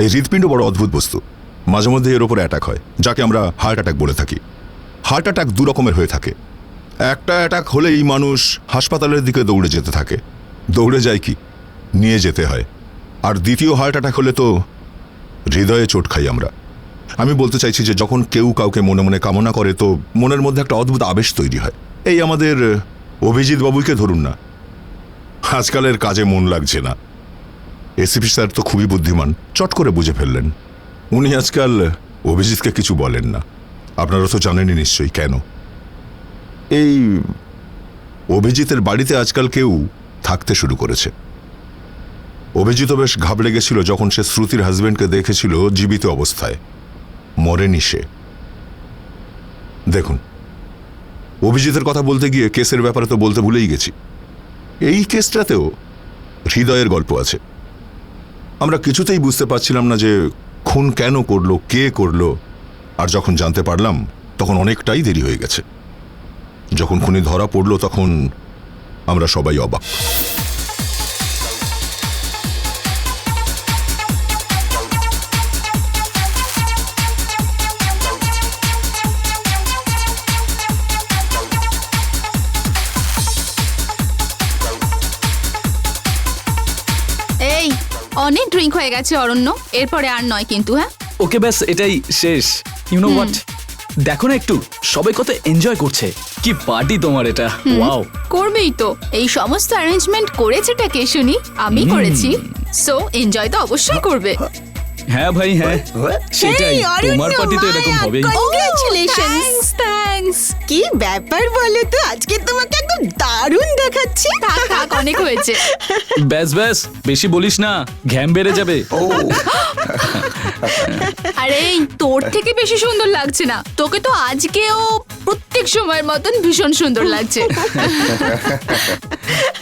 এই হৃৎপিণ্ড বড় অদ্ভুত বস্তু। মাঝে মধ্যে এর ওপর অ্যাটাক হয়, যাকে আমরা হার্ট অ্যাটাক বলে থাকি। হার্ট অ্যাটাক দু রকমের হয়ে থাকে। একটা অ্যাটাক হলেই মানুষ হাসপাতালের দিকে দৌড়ে যেতে থাকে, দৌড়ে যায় কি, নিয়ে যেতে হয়। আর দ্বিতীয় হার্ট অ্যাটাক হলে তো হৃদয়ে চোট খাই আমরা। আমি বলতে চাইছি যে যখন কেউ কাউকে মনে মনে কামনা করে তো মনের মধ্যে একটা অদ্ভুত আবেশ তৈরি হয়। এই আমাদের অভিজিৎ বাবুকে ধরুন না, আজকালের কাজে মন লাগছে না। এসিপি স্যার তো খুবই বুদ্ধিমান, চট করে বুঝে ফেললেন। উনি আজকাল অভিজিৎকে কিছু বলেন না। আপনারা তো জানেনই নিশ্চয়ই কেন। এই অভিজিতের বাড়িতে আজকাল কেউ থাকতে শুরু করেছে। অভিজিৎ বেশ ঘাবড়ে গেছিল যখন সে শ্রুতির হাজবেন্ডকে দেখেছিল জীবিত অবস্থায়, মরেনি সে। দেখুন, অভিজিতের কথা বলতে গিয়ে কেসের ব্যাপারে তো বলতে ভুলেই গেছি। এই কেসটাতেও হৃদয়ের গল্প আছে। আমরা কিছুতেই বুঝতে পারছিলাম না যে খুন কেন করলো, কে করলো। আর যখন জানতে পারলাম তখন অনেকটাই দেরি হয়ে গেছে। যখন খুনি ধরা পড়লো তখন আমরা সবাই অবাক। এই অনেক ড্রিঙ্ক হয়ে গেছে অরণ্য, এরপরে আর নয় কিন্তু। হ্যাঁ ওকে, ব্যাস এটাই শেষ। ইউ নো হোয়াট, দেখো না একটু সবাই কত এনজয় করছে। কি পার্টি তোমার এটা, ওয়াও। করবেই তো, এই সমস্ত অ্যারেঞ্জমেন্ট করেছেটা কে শুনি? আমি করেছি, সো এনজয় তো অবশ্যই করবে। হ্যাঁ ভাই, হ্যাঁ সেটাই, তোমার পার্টি তো এরকম হবে। কংগ্রাচুলেশনস। থ্যাঙ্কস। কি ব্যাপার বলো তো, আজকে তোমাকে একদম দারুণ দেখাচ্ছে। থাক অনেক হয়েছে। ব্যাস ব্যাস, বেশি বলিস না, ঘ্যাম বেড়ে যাবে। আরে তোর থেকে বেশি সুন্দর লাগছে না? তোকে তো আজকেও প্রত্যেক সময়ের মতন ভীষণ সুন্দর লাগছে।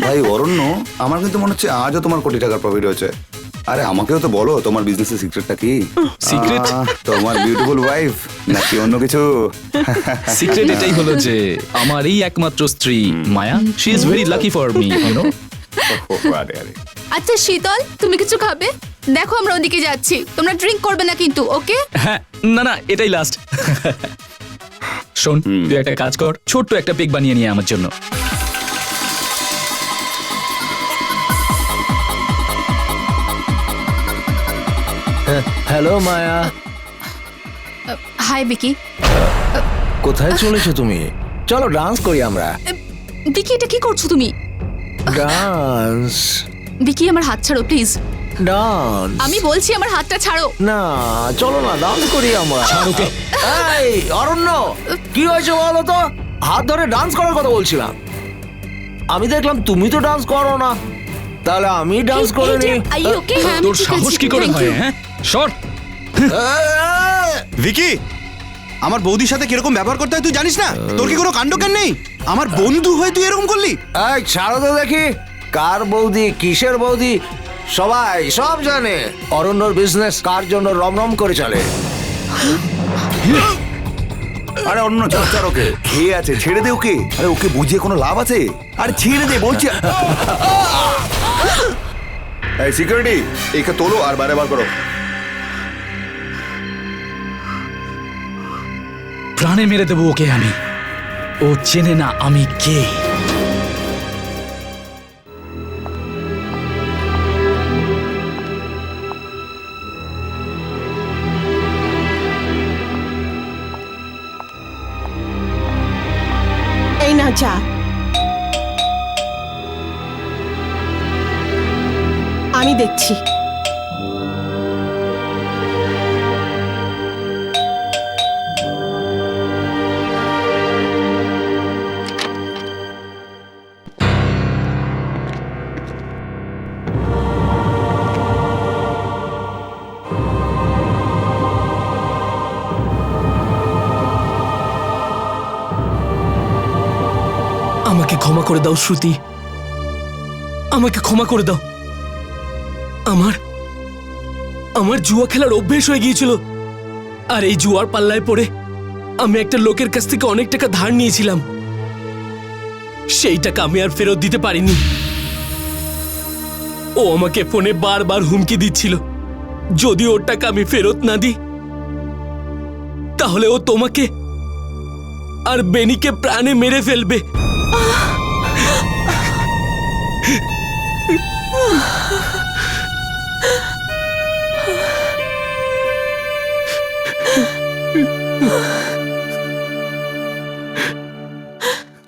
ভাই অরণ্য, আমার কিন্তু মনে হচ্ছে আজও তোমার কোটি টাকার প্রফিট হয়েছে। আরে আমাকেও তো বলো, তোমার বিজনেসের সিক্রেটটা কি? সিক্রেট? তোমার বিউটিফুল ওয়াইফ নাকি অন্য কিছু? সিক্রেট এটাই হলো যে আমার এই একমাত্র স্ত্রী Maya, she is very lucky for me, you know. আচ্ছা শীতল, তুমি কিছু খাবে? দেখো আমরা ওদিকে যাচ্ছি, তোমরা ড্রিঙ্ক করবে না কিন্তু, ওকে? হ্যাঁ, না না, এটাই লাস্ট। শোন, তুই একটা কাজ কর, ছোট্ট একটা পিক বানিয়ে নিয়ে আমার জন্য। হ্যালো মায়া, হাই বিকি। কোথায় চলেছো তুমি? চলো ডান্স করি আমরা। বিকি, এটা কি করছো তুমি? ডান্স বিকি, আমার হাত ছাড়ো প্লিজ। ডান্স আমি বলছি আমার হাতটা ছাড়ো। না, চলো না ডান্স করি আমরা। এই অরণ্য, কি হয়েছে বলো তো? হাত ধরে ডান্স করার কথা বলছিলাম। আমি দেখলাম তুমি তো ডান্স করো না, তাহলে আমি ডান্স করে নি। তোর সাহস কি করে হয়? হ্যাঁ, শর্ট। ভিকি, আমার বৌদির সাথে কিরকম ব্যবহার করতে হয় তুই জানিস না? তোর কি কোনো কাণ্ডজ্ঞান নেই? আমার বন্ধু হয়ে তুই এরকম করলি? এই ছাড়ো তো দেখি, কার বৌদি কিসের বৌদি সবাই সব জানে। অরণ্যর বিজনেস কার জন্য রমরম করে চলে। আরে অন্য চর্চার ওকে খেয়ে আছে, ছেড়ে দে ওকে। আরে ওকে বুঝিয়ে কোনো লাভ আছে? আরে ছেড়ে দে বলছি। এই সিকিউরিটি, একে তোলো আর বাইরে বার করো। প্রাণে মেরে দেবো ওকে আমি। ও চেনে না আমি কে। এই না চা। আমি দেখছি। আমাকে ক্ষমা করে দাও শ্রুতি, আমাকে ক্ষমা করে দাও। আমার জুয়া খেলার অভ্যেস হয়ে গিয়েছিল, আর এই জুয়ার পাল্লায় পড়ে আমি একটা লোকের কাছ থেকে অনেক টাকা ধার নিয়েছিলাম। সেই টাকা আমি আর ফেরত দিতে পারিনি। ও আমাকে ফোনে বারবার হুমকি দিচ্ছিল যদি ওর টাকা আমি ফেরত না দিই তাহলে ও তোমাকে আর বেনিকে প্রাণে মেরে ফেলবে।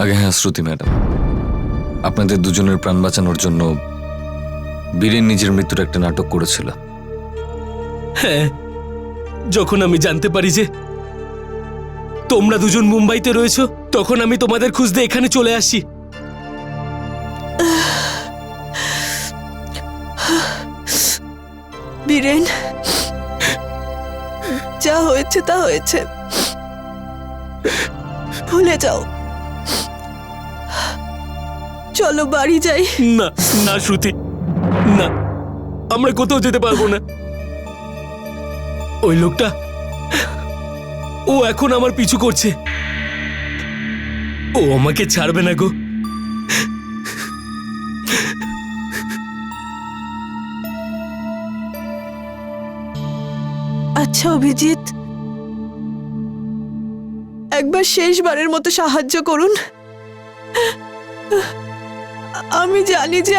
আগে হ্যাঁ শ্রুতি ম্যাডাম, আপনাদের দুজনের প্রাণ বাঁচানোর জন্য বীরেন নিজের মৃত্যুর একটা নাটক করেছিল। হ্যাঁ, যখন আমি জানতে পারি যে তোমরা দুজন মুম্বাইতে রয়েছো তখন আমি তোমাদের খুঁজতে এখানে চলে আসি। বীরেন, যা হয়েছে তা হয়েছে, ভুলে যাও। চলো বাড়ি যাই। না না শ্রুতি, না, আমরা কোথাও যেতে পারবো না। ওই লোকটা, ও এখন আমার পিছু করছে। ও আমাকে ছাড়বে না গো। আচ্ছা অভিজিৎ, একবার শেষবারের মতো সাহায্য করুন। আমি জানি যে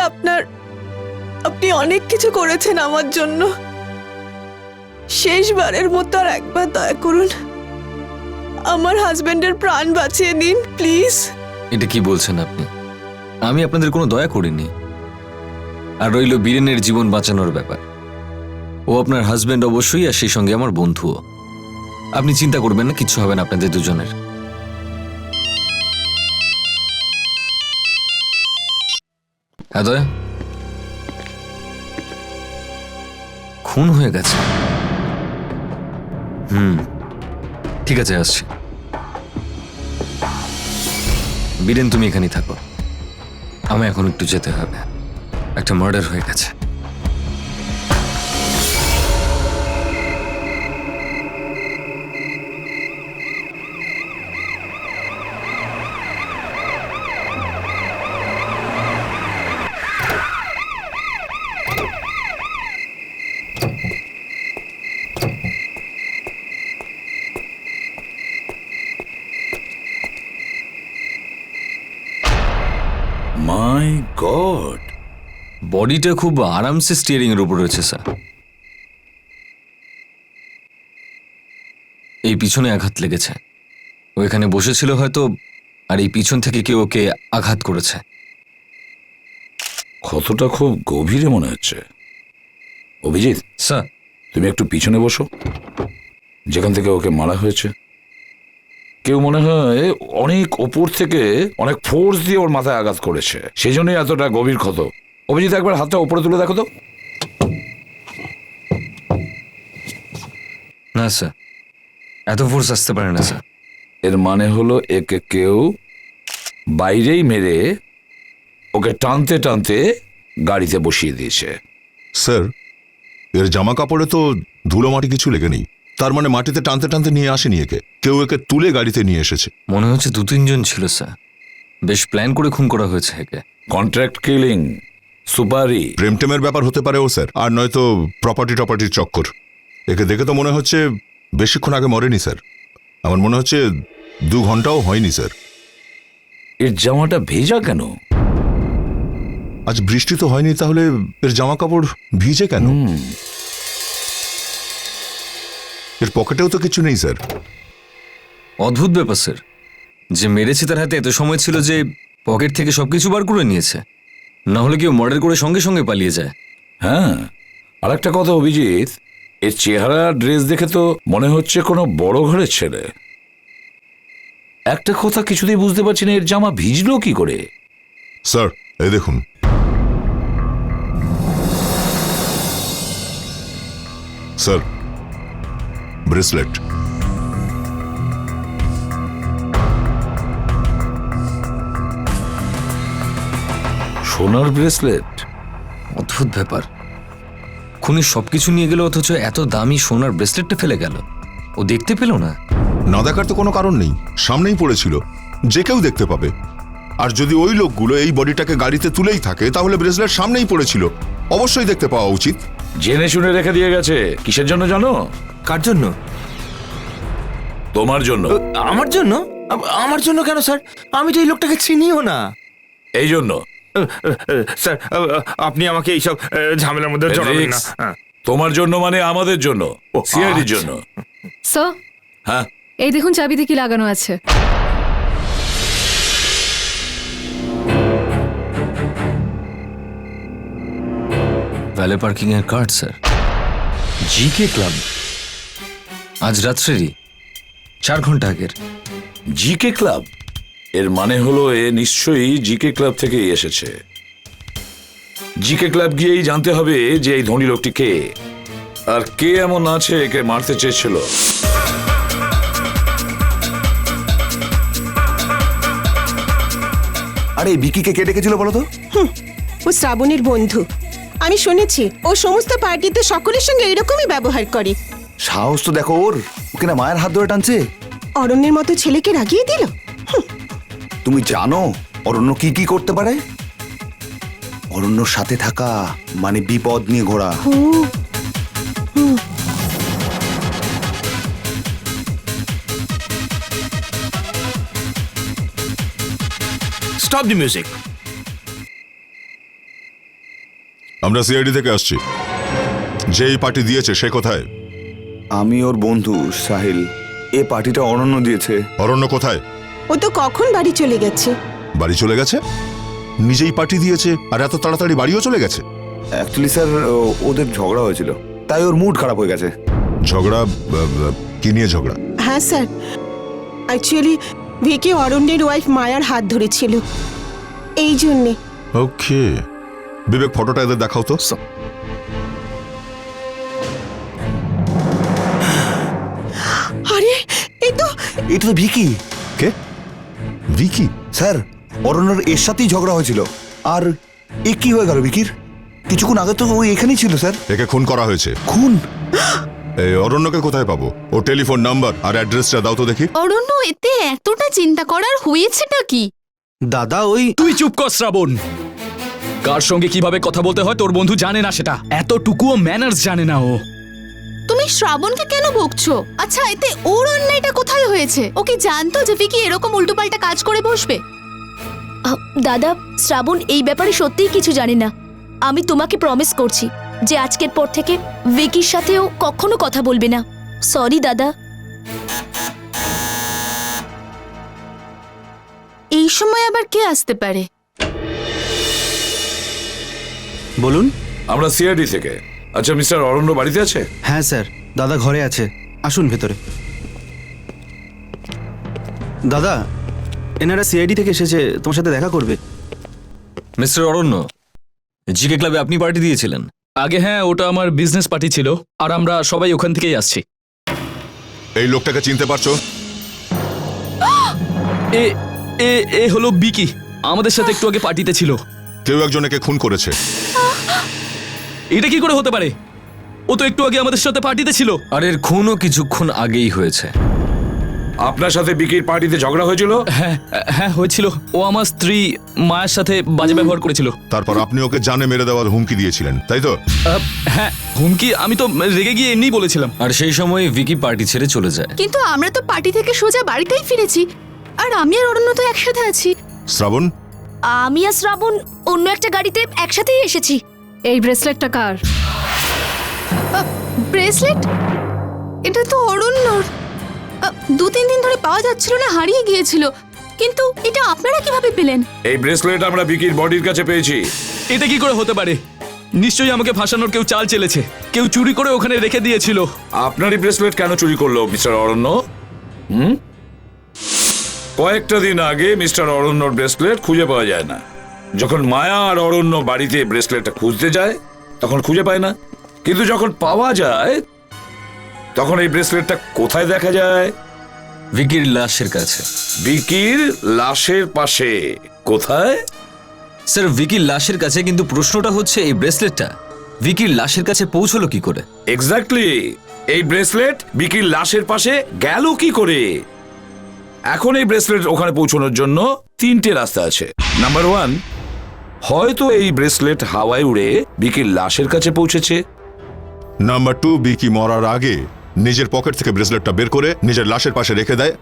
আপনি অনেক কিছু করেছেন আমার জন্য। শেষবারের মতো আর একবার দয়া করুন, আমার হাজবেন্ডের প্রাণ বাঁচিয়ে দিন প্লিজ। এটা কি বলছেন আপনি? আমি আপনাদের কোনো দয়া করিনি। আর রইল বীরেনের জীবন বাঁচানোর ব্যাপার, ও আপনার হাজবেন্ড অবশ্যই, আর সেই সঙ্গে আমার বন্ধুও। আপনি চিন্তা করবেন না, কিচ্ছু হবে না আপনাদের দুজনের। হ্যাঁ দয়া, খুন হয়ে গেছে। ঠিক আছে, আসছি। বীরেন তুমি এখানেই থাকো, আমায় এখন একটু যেতে হবে, একটা মার্ডার হয়ে গেছে। মাই গড, বডিটা খুব আরামসে স্টিয়ারিং এর উপর রয়েছে স্যার। এই পিছনে আঘাত লেগেছে, ও এখানে বসেছিল হয়তো, আর এই পিছন থেকে কেউ ওকে আঘাত করেছে। ক্ষতটা খুব গভীরে মনে হচ্ছে। অভিজিৎ, স্যার, তুমি একটু পিছনে বসো, যেখান থেকে ওকে মারা হয়েছে। কেউ মনে হয় অনেক ওপর থেকে অনেক ফোর্স দিয়ে ওর মাথায় আঘাত করেছে, সেই জন্যই এতটা গভীর ক্ষত। অভিজিৎ, একবার হাতটা উপরে তুলে দেখো তো। না স্যার, এত ফোর্স আসতে পারে না স্যার। এর মানে হলো একে কেউ বাইরেই মেরে ওকে টানতে টানতে গাড়িতে বসিয়ে দিয়েছে। স্যার, এর জামা কাপড়ে তো ধুলো মাটি কিছু লেগে নেই, তার মানে মাটিতে টানতে টানতে নিয়ে আসেনি একে, কেউ একে তুলে গাড়িতে নিয়ে এসেছে। মনে হচ্ছে 2-3 জন ছিল স্যার, বেশ প্ল্যান করে খুন করা হয়েছে একে। কন্ট্রাক্ট কিলিং, সুপারি। প্রেম টেমের ব্যাপার হতে পারে ও স্যার, আর নয়তো প্রপার্টির চক্কর। একে দেখে তো মনে হচ্ছে বেশিক্ষণ আগে মরেনি স্যার, আমার মনে হচ্ছে 2 ঘন্টাও হয়নি স্যার। এর জামাটা ভেজা কেন? আজ বৃষ্টি তো হয়নি, তাহলে এর জামা কাপড় ভিজে কেন? এর পকেটেও তো কিছু নেই স্যার। অদ্ভুত ব্যাপার স্যার, যে মেরেছে তার হাতে এত সময় ছিল যে পকেট থেকে সবকিছু বার করে নিয়েছে, না হলে কেউ মার্ডার করে সঙ্গে সঙ্গে পালিয়ে যায়। হ্যাঁ, আর একটা কথা অভিজিৎ, এর চেহারা ড্রেস দেখে তো মনে হচ্ছে কোনো বড় ঘরের ছেলে। একটা কথা কিছুতেই বুঝতে পারছি না, এর জামা ভিজলো কি করে? স্যার, এই দেখুন। Sir, bracelet. সোনার ব্রেসলেট? অদ্ভুত ব্যাপার, খুনি সবকিছু নিয়ে গেল অথচ এত দামি সোনার ব্রেসলেটটা ফেলে গেল। ও দেখতে পেল না? না দেখার তো কোনো কারণ নেই, সামনেই পড়েছিল, যে কেউ দেখতে পাবে। আর যদি ওই লোকগুলো এই বডিটাকে গাড়িতে তুলেই থাকে তাহলে ব্রেসলেট সামনেই পড়েছিল, অবশ্যই দেখতে পাওয়া উচিত। জেনে শুনে রেখে দিয়ে গেছে। কিসের জন্য জানো? কার জন্য? তোমার জন্য। আমার জন্য? আমার জন্য কেন স্যার? আমি তো এই লোকটাকে চিনিও না। এই জন্য স্যার আপনি আমাকে এইসব ঝামেলার মধ্যে জড়াবেন না। তোমার জন্য মানে আমাদের জন্য, সিআইডির জন্য। স্যার, হ্যাঁ, এই দেখুন চাবিতে কি লাগানো আছে। ভ্যালে পার্কিং এর কার্ড স্যার। জিকে ক্লাব, আজ রাত্রেরই, 4 ঘন্টা আগের। জিকে ক্লাব এর মানে হলো এ নিশ্চয়ই জিকে ক্লাব থেকেই এসেছে। জিকে ক্লাব গিয়েই জানতে হবে যে এই ধনী লোকটি কে, আর কে এমন আছে একে মারতে চেয়েছিল। আরে বিকিকে কে ডেকেছিল বলো তো? ও শ্রাবণীর বন্ধু। আমি শুনেছি ও সমস্ত পার্টিতে সকলের সঙ্গে এরকমই ব্যবহার করে। সাহস তো দেখো ওর, ওকে না মায়ের হাত ধরে টানছে। অরণ্যের মতো ছেলেকে রাগিয়ে দিল। তুমি জানো অরণ্য কি কি করতে পারে? অরণ্যর সাথে থাকা মানে বিপদ নিয়ে ঘোরা। Stop the music. আমরা সিআইডি থেকে আসছি। যে এই পার্টি দিয়েছে সে কোথায়? আমি ওর বন্ধু সাহিল। এ পার্টিটা অরণ্য দিয়েছে। অরণ্য কোথায়? ও তো কখন বাড়ি চলে গেছে। বাড়ি চলে গেছে? নিজেই পার্টি দিয়েছে আর এত তাড়াতাড়ি বাড়িও চলে গেছে? অ্যাকচুয়ালি স্যার ওদের ঝগড়া হয়েছিল, তাই ওর মুড খারাপ হয়ে গেছে। ঝগড়া? কি নিয়ে ঝগড়া? হ্যাঁ স্যার, অ্যাকচুয়ালি ভিকি অরণ্যের ওয়াইফ মায়ার হাত ধরেছিল, এই জন্যে। ওকে, বিবেক ফটোটা এদের দেখাও তো। আরে এটা তো ভিকি। কে? ভিকি? স্যার অরণ্যর এর সাথেই ঝগড়া হয়েছিল। আর এ কি হয়ে গেল ভিকির? কিছুক্ষণ আগে তো ও এখানেই ছিল স্যার। একে খুন করা হয়েছে। খুন? এই অরণ্যকে কোথায় পাবো? ও টেলিফোন নাম্বার আর অ্যাড্রেসটা দাও তো দেখি। অরণ্য, এতে এতটা চিন্তা করার হয়েছেটা কি? দাদা ওই তুই চুপ কর শ্রাবণ। কার সঙ্গে কিভাবে কথা বলতে হয় তোর বন্ধু জানে না সেটা। এতটুকুও ম্যানার্স জানে না ও। তুমি শ্রাবণকে কেন বকছো? আচ্ছা, এতে ওর অন্যায়টা কোথায় হয়েছে? ও কি জানতো যে ভিকি এরকম উল্টোপাল্টা কাজ করে বসবে? দাদা, শ্রাবণ এই ব্যাপারে সত্যিই কিছু জানে না। আমি তোমাকে প্রমিস করছি যে আজকের পর থেকে ভিকির সাথেও কখনো কথা বলবে না। সরি দাদা। এই সময় আবার কে আসতে পারে? বলুন। আমরা সিআইডি থেকে। আচ্ছা, মিস্টার অরণ্য বাড়িতে আছে? হ্যাঁ স্যার, দাদা ঘরে আছে, আসুন ভেতরে। দাদা, এনারা সিআইডি থেকে এসেছে, তোমার সাথে দেখা করবে। মিস্টার অরণ্য, জিকে ক্লাবে আপনি পার্টি দিয়েছিলেন? আগে হ্যাঁ, ওটা আমার বিজনেস পার্টি ছিল, আর আমরা সবাই ওখান থেকেই আসছি। এই লোকটাকে চিনতে পারছো? এ এ এ হলো বিকি, আমাদের সাথে একটু আগে পার্টিতে ছিল। কেউ একজন একে খুন করেছে। এটা কি করে হতে পারে? ও তো একটু আগে আমাদের সাথে পার্টিতে ছিল। আর এর খুনও কিছুক্ষণ আগেই হয়েছে। আপনার সাথে বিকির পার্টিতে ঝগড়া হয়েছিল? হ্যাঁ হ্যাঁ হয়েছিল। ও আমার স্ত্রী মায়ের সাথে বাজে ব্যবহার করেছিল। তারপর আপনি ওকে জানে মেরে দেওয়ার হুমকি দিয়েছিলেন, তাই তো? হ্যাঁ, হুমকি আমি তো রেগে গিয়ে এমনিই বলেছিলাম। আর সেই সময় ভিকি পার্টি ছেড়ে চলে যায়। কিন্তু আমরা তো পার্টি থেকে সোজা বাড়িতেই ফিরেছি, আর আমি আর অরণ্য তো একসাথে আছি। শ্রাবণ? আমি আর শ্রাবণ অন্য একটা গাড়িতে একসাথেই এসেছি। এই ব্রেসলেটটা কার? ব্রেসলেট? এটা তো অরণ্যর। 2-3 দিন ধরে পাওয়া যাচ্ছিল না, হারিয়ে গিয়েছিল। কিন্তু এটা আপনারা কিভাবে পেলেন? এই ব্রেসলেট আমরা বিকির বডির কাছে পেয়েছি। এটা কি করে হতে পারে? নিশ্চয়ই আমাকে ফাঁসানোর কেউ চাল চেলেছে, কেউ চুরি করে ওখানে রেখে দিয়েছিল। আপনারই ব্রেসলেট কেন চুরি করলো মিস্টার অরণ্য? কয়েকটা দিন আগে মিস্টার অরণ্যর ব্রেসলেট খুঁজে পাওয়া যায় না। যখন মায়া আর অরণ্য বাড়িতে ব্রেসলেটটা খুঁজতে যায় তখন খুঁজে পায় না, কিন্তু যখন পাওয়া যায় তখন এই ব্রেসলেটটা কোথায় দেখা যায়? ভিকির লাশের কাছে। বিকির লাশের পাশে। কোথায়? স্যার, ভিকির লাশের কাছে, কিন্তু প্রশ্নটা হচ্ছে এই ব্রেসলেটটা ভিকির লাশের কাছে পৌঁছলো কি করে? এক্স্যাক্টলি, এই ব্রেসলেট বিকির লাশের পাশে গেল কি করে? এখন এই ব্রেসলেট ওখানে পৌঁছানোর জন্য 3টে রাস্তা আছে। নাম্বার 1, হয়তো এই ব্রেসলেট হাওয়ায় উড়ে বিকির লাশের কাছে পৌঁছেছে। নাম্বার 2, বিকি মরার আগে নিজের পকেট থেকে ব্রেসলেটটা বের করে নিজের লাশের পাশে রেখে দেয়,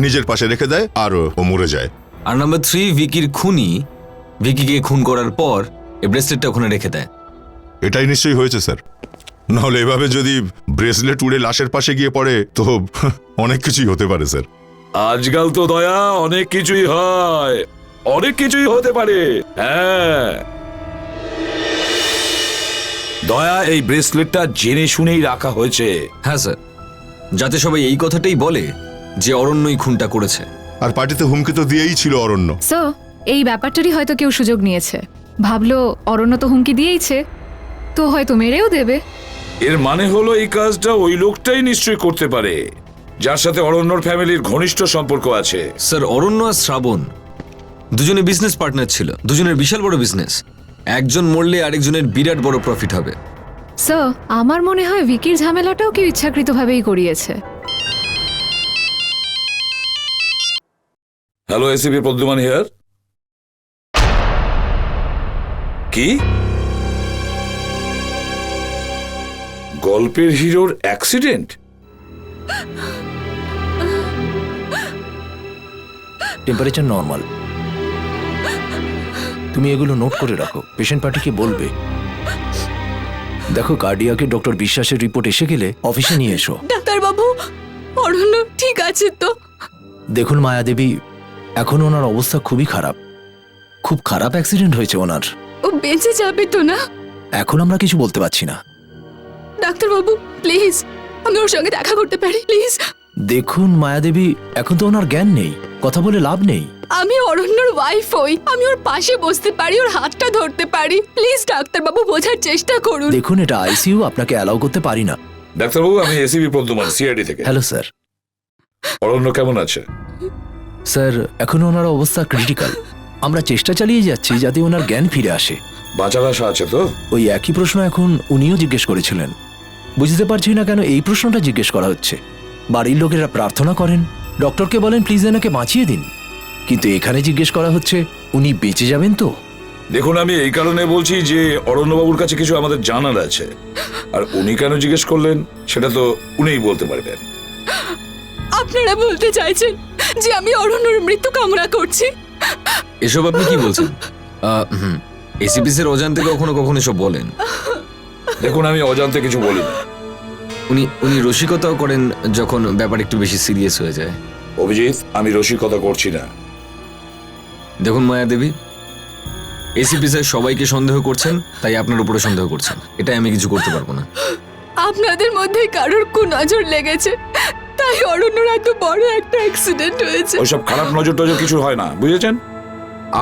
নিজের পাশে রেখে দেয় আর ও মরে যায়। আর নাম্বার 3, ভিকির খুনি ভিকিকে খুন করার পর এই ব্রেসলেটটা ওখানে রেখে দেয়। এটাই নিশ্চয়ই হয়েছে স্যার, নাহলে এভাবে যদি ব্রেসলেট উড়ে লাশের পাশে গিয়ে পড়ে তো অনেক কিছুই হতে পারে স্যার। আজকাল তো দয়া অনেক কিছুই হয়, অনেক কিছুই হতে পারে। হ্যাঁ, দয়া এই ব্রেসলেটটা জেনে শুনেই রাখা হয়েছে। হ্যাঁ স্যার, যাতে সবাই এই কথাটাই বলে যে অরণ্যই খুনটা করেছে। আর পার্টিতে হুমকি তো দিয়েই ছিল অরণ্য। সো এই ব্যাপারটারই হয়তো কেউ সুযোগ নিয়েছে, ভাবলো অরণ্য তো হুমকি দিয়েইছে, তো হয়তো মেরেও দেবে। এর মানে হলো এই কাজটা ওই লোকটাই নিশ্চয়ই করতে পারে যার সাথে অরণ্যর ফ্যামিলির ঘনিষ্ঠ সম্পর্ক আছে। স্যার, অরণ্য আর শ্রাবণ দুজনে বিজনেস পার্টনার ছিল, দুজনের বিশাল বড় বিজনেস। একজন মরলে আরেকজনের বিরাট বড় প্রফিট হবে। সো আমার মনে হয় ভিকির ঝামেলাটাও কেউ ইচ্ছাকৃতভাবেই করিয়েছে। Hello, ACP Pradyuman here. কি গল্পের হিরোর অ্যাক্সিডেন্ট? Temperature normal. তুমি এগুলো নোট করে রাখো, পেশেন্ট পার্টিকে বলবে। দেখো, কার্ডিয়াকে ডক্টর বিশ্বাসের রিপোর্ট এসে গেলে অফিসে নিয়ে এসো। ডাক্তারবাবু, অরণ্য ঠিক আছে তো? দেখুন মায়াদেবী, এখন ওনার অবস্থা খুবই খারাপ, খুব খারাপ অ্যাক্সিডেন্ট হয়েছে ওনার। ও বেঁচে যাবে তো না? এখন আমরা কিছু বলতে পারছি না। ডাক্তারবাবু প্লিজ, আমি ওর সঙ্গে দেখা করতে পারি প্লিজ? দেখুন মায়াদেবী, এখন তো ওনার জ্ঞান নেই, কথা বলে লাভ নেই। আমি অরণ্যর ওয়াইফ হই, আমি ওর পাশে বসতে পারি, ওর হাতটা ধরতে পারি। প্লিজ ডাক্তারবাবু, বোঝার চেষ্টা করুন। দেখুন, এটা আইসিইউ, আপনাকে অ্যালাউ করতে পারি না। ডাক্তারবাবু, আমি এসিপি প্রদ্যুমান, সিআইডি থেকে। Hello sir. অরণ্য কেমন আছে? স্যার, এখন ওনার অবস্থা ক্রিটিক্যাল। আমরা চেষ্টা চালিয়ে যাচ্ছি যাতে ওনার জ্ঞান ফিরে আসে। বাঁচার আশা আছে তো? ওই একই প্রশ্ন এখন উনিও জিজ্ঞেস করেছিলেন। বুঝতে পারছি না কেন এই প্রশ্নটা জিজ্ঞেস করা হচ্ছে। বাড়ির লোকেরা প্রার্থনা করেন, ডক্টরকে বলেন প্লিজ এনাকে বাঁচিয়ে দিন, কিন্তু এখানে জিজ্ঞেস করা হচ্ছে উনি বেঁচে যাবেন তো? দেখুন, আমি এই কারণে বলছি যে অরণ্যবাবুর কাছে কিছু আমাদের জানার আছে, আর উনি কেন জিজ্ঞেস করলেন সেটা তো উনিই বলতে পারবেন। আপনারা বলতে চাইছেন যে আমি অরণ্যর মৃত্যু কামনা করছি? এসব আপনি কি বলছেন? এসিপি স্যার অজান্তে কখনো কখনো এসব বলেন। দেখুন, আমি অজান্তে কিছু বলি না। উনি রসিকতাও করেন যখন ব্যাপার একটু বেশি সিরিয়াস হয়ে যায়। অভিজিৎ, আমি রসিকতা করছি না। দেখুন মায়াদেবী, এসিপি স্যার সবাইকে সন্দেহ করছেন, তাই আপনার উপরে সন্দেহ করছেন, এটাই আমি কিছু করতে পারবো না। আপনাদের মধ্যে কারোর নজর লেগেছে, তাই অরণ্যর এত বড় একটা অ্যাক্সিডেন্ট হয়েছে। ওইসব খারাপ নজর টজর কিছু হয় না, বুঝেছেন?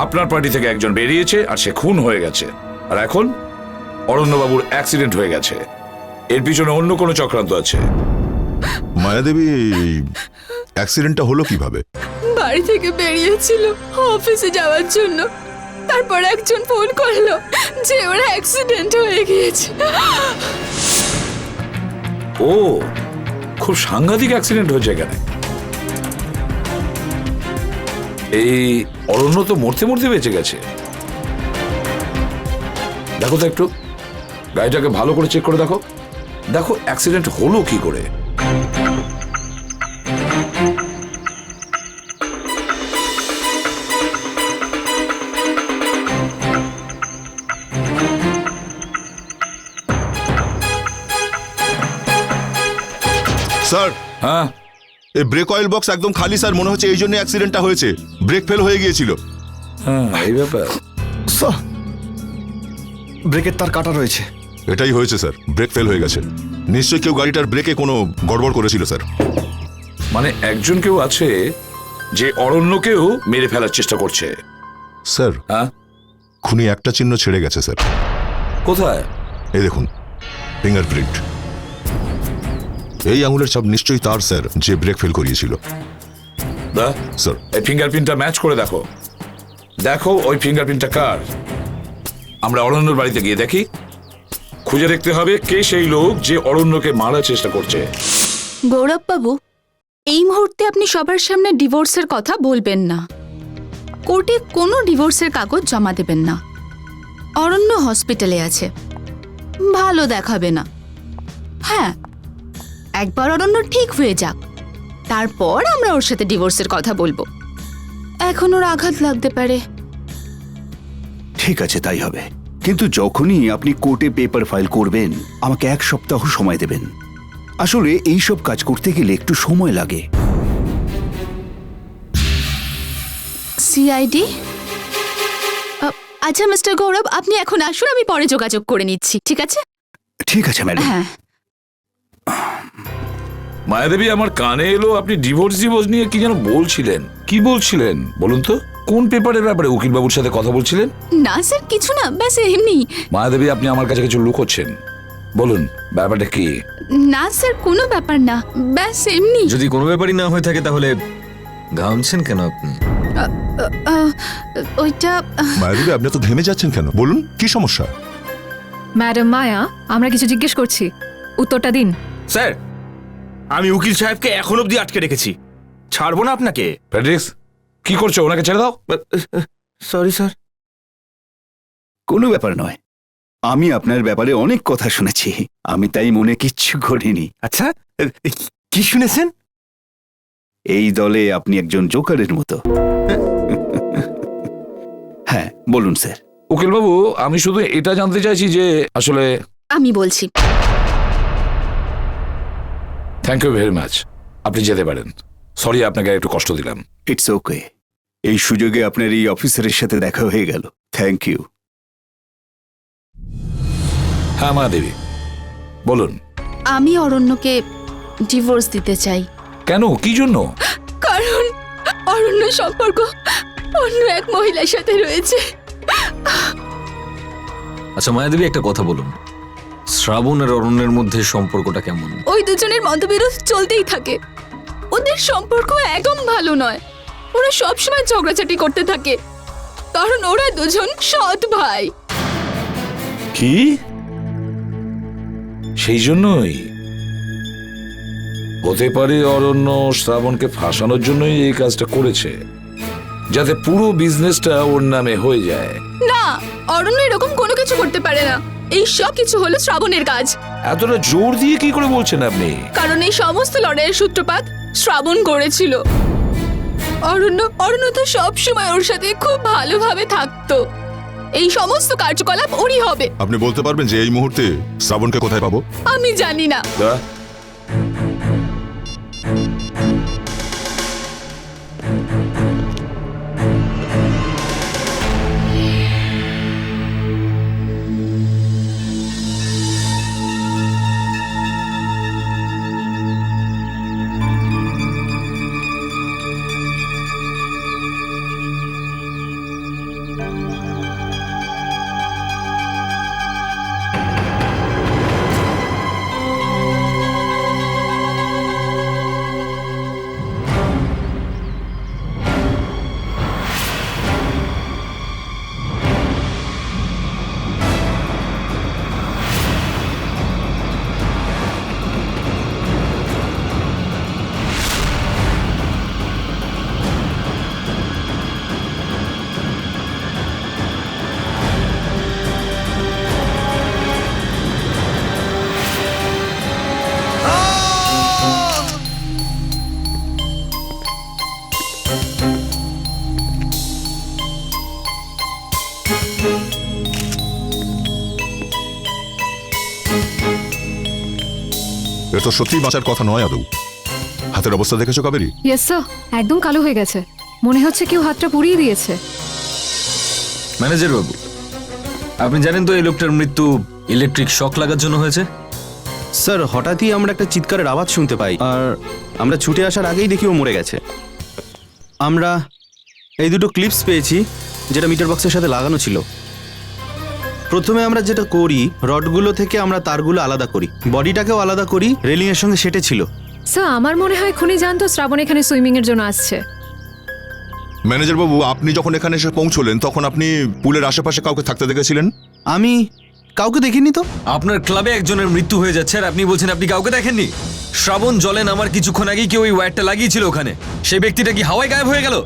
আপনার পার্টি থেকে একজন বেরিয়েছে আর সে খুন হয়ে গেছে, আর এখন অরণ্যবাবুর অ্যাক্সিডেন্ট হয়ে গেছে। এর পিছনে অন্য কোনো চক্রান্ত আছে। মায়াদেবী, অ্যাক্সিডেন্টটা হলো কিভাবে? বাড়ি থেকে বেরিয়েছিল অফিসে যাওয়ার জন্য, তারপর একজন ফোন করলো যে ওর অ্যাক্সিডেন্ট হয়ে গিয়েছে। ও, খুব সাংঘাতিক অ্যাক্সিডেন্ট হয়েছে এখানে। এই অরণ্য তো মরতে মরতে বেঁচে গেছে। দেখো তো একটু, গাড়িটাকে ভালো করে চেক করে দেখো, দেখো অ্যাক্সিডেন্ট হলো কি করে। স্যার, হ্যাঁ, এই ব্রেক অয়েল বক্স একদম খালি স্যার, মনে হচ্ছে এই জন্য অ্যাক্সিডেন্টটা হয়েছে, ব্রেক ফেল হয়ে গিয়েছিল। হ্যাঁ, এই ব্যাপার। ব্রেকের তার কাটা রয়েছে। এটাই হয়েছে স্যার, ব্রেক ফেল হয়ে গেছে। নিশ্চয়ই কেউ গাড়িটার ব্রেকে কোনো গড়বড় করেছিল স্যার। মানে একজন কেউ আছে যে অরণ্যকেও মেরে ফেলার চেষ্টা করছে। স্যার, হ্যাঁ, খুনি একটা চিহ্ন ছেড়ে গেছে স্যার। কোথায়? এই দেখুন, ফিঙ্গারপ্রিন্ট। এই আঙুলের ছাপ নিশ্চয়ই তার স্যার, যে ব্রেক ফেল করিয়েছিল। স্যার, এই ফিঙ্গারপ্রিন্টটা ম্যাচ করে দেখো, দেখো ওই ফিঙ্গারপ্রিন্টটা কার। আমরা অরণ্যর বাড়িতে গিয়ে দেখি, খুঁজে দেখতে হবে কে সেই লোক যে অরণ্যকে মারার চেষ্টা করছে। গৌরব বাবু, এই মুহূর্তে আপনি সবার সামনে ডিভোর্সের কথা বলবেন না। কোর্টে কোনো ডিভোর্সের কাগজ জমা দেবেন না। অরণ্য হসপিটালে আছে, ভালো দেখাবে না। হ্যাঁ, একবার অরণ্য ঠিক হয়ে যাক, তারপর আমরা ওর সাথে ডিভোর্সের কথা বলবো। এখন ওর আঘাত লাগতে পারে। ঠিক আছে, তাই হবে। কিন্তু যখনই আপনি কোর্টে পেপার ফাইল করবেন, আমাকে 1 সপ্তাহ সময় দেবেন। আসলে এই সব কাজ করতে গেলে একটু সময় লাগে। সিআইডি? আচ্ছা মিস্টার গৌরব, আপনি এখন আসুন, আমি পরে যোগাযোগ করে নিচ্ছি, ঠিক আছে? ঠিক আছে ম্যাডাম। হ্যাঁ। মায়াদেবী, আমার কানে এলো আপনি ডিভোর্স নিয়ে কি যেন বলছিলেন। কি বলছিলেন বলুন তো? কোন পেপারের ব্যাপারে উকিলবাবুর সাথে কথা বলছিলেন? না স্যার, কিছু না, ব্যাস এমনি। মায়াদেবী, আপনি আমার কাছে কিছু লুকোচ্ছেন, বলুন ব্যাপারটা কি? না স্যার, কোনো ব্যাপার না, ব্যাস এমনি। যদি কোনো ব্যাপারই না হয়ে থাকে তাহলে ঘামছেন কেন আপনি? ওইটা মায়াদেবী, আপনি তো ঘেমে যাচ্ছেন কেন? বলুন কি সমস্যা? ম্যাডাম মায়া, আমরা কিছু জিজ্ঞেস করছি, উত্তরটা দিন। স্যার, আমি উকিল সাহেবকে এখন অবধি আটকে রেখেছি, ছাড়বো না আপনাকে। ফ্রেডরিক্স, কি করছো? ওনাকে ছেড়ে দাও। Sorry sir. কোনো ব্যাপার নয়, আমি আপনার ব্যাপারে অনেক কথা শুনেছি, আমি তাই মনে কিচ্ছু করিনি। আচ্ছা, কি শুনেছেন? এই দলে আপনি একজন জোকারের মতো। হ্যাঁ, বলুন স্যার। উকিলবাবু, আমি শুধু এটা জানতে চাইছি যে আসলে... আমি বলছি। থ্যাংক ইউ ভেরি মাচ, আপনি যেতে পারেন। সরি আপনাকে একটু কষ্ট দিলাম। It's okay. এই সুযোগে আপনার এই অফিসারের সাথে দেখা হয়ে গেল, থ্যাংক ইউ। হ্যাঁ মায়াদেবী, বলুন। আমি অরণ্যকে ডিভোর্স দিতে চাই। কেন, কি জন্য? কারণ অরণ্য সম্পর্ক অন্য এক মহিলার সাথে রয়েছে। আচ্ছা মায়াদেবী, একটা কথা বলুন, শ্রাবণ আর অরণ্যের মধ্যে সম্পর্কটা কেমন? ওই দুজনের মতবিরোধ চলতেই থাকে। ওদের সম্পর্ক একদম ভালো নয়, ওরা সবসময় ঝগড়াঝাটি করতে থাকে, কারণ ওরা দুজন সৎ ভাই। কি? সেই জন্যই হতে পারে অরণ্য শ্রাবণকে ফাঁসানোর জন্যই এই কাজটা করেছে, যাতে পুরো বিজনেসটা ওর নামে হয়ে যায়। না, অরণ্য এরকম কোনো কিছু করতে পারে না। এই সব কিছু হলো শ্রাবণের কাজ। এতটা জোর দিয়ে কি করে বলছেন আপনি? কারণ এই সমস্ত লড়াইয়ের সূত্রপাত শ্রাবণ করেছিল। অরণ্য তো সবসময় ওর সাথে খুব ভালোভাবে থাকতো। এই সমস্ত কার্যকলাপ ওরই হবে। আপনি বলতে পারবেন যে এই মুহূর্তে শ্রাবণকে কোথায় পাবো? আমি জানি না। এ তো সত্যিই বাঁচার কথা নয় আদৌ। হাতের অবস্থা দেখেছো কাবেরী? ইয়েস স্যার, একদম কালো হয়ে গেছে, মনে হচ্ছে কেউ হাতটা পুড়িয়ে দিয়েছে। ম্যানেজার বাবু, আপনি জানেন তো এই লোকটার মৃত্যু ইলেকট্রিক শক লাগার জন্য হয়েছে? স্যার, হঠাৎই আমরা একটা চিৎকারের আওয়াজ শুনতে পাই, আর আমরা ছুটে আসার আগেই দেখি ও মরে গেছে। আমরা এই দুটো ক্লিপস পেয়েছি যেটা মিটার বক্সের সাথে লাগানো ছিল। প্রথমে আমরা যেটা করি, রডগুলো থেকে আমরা তারগুলো আলাদা করি, বডিটাকেও আলাদা করি, রেলিংয়ের সঙ্গে সেটে ছিল। স্যার, আমার মনে হয় খুনি জানতো শ্রাবণ এখানে সুইমিং এর জন্য আসছে। ম্যানেজার বাবু, আপনি যখন এখানে এসে পৌঁছলেন তখন আপনি পুলের আশেপাশে কাউকে থাকতে দেখেছিলেন? আমি কাউকে দেখিনি তো। আপনার ক্লাবে একজনের মৃত্যু হয়ে যাচ্ছে আর আপনি বলছেন আপনি কাউকে দেখেননি? শ্রাবণ জলে নামার কিছুক্ষণ আগেই কেউ ওই ওয়্যারটা লাগিয়েছিল ওখানে, সেই ব্যক্তিটা কি হাওয়ায় গায়েব হয়ে গেল?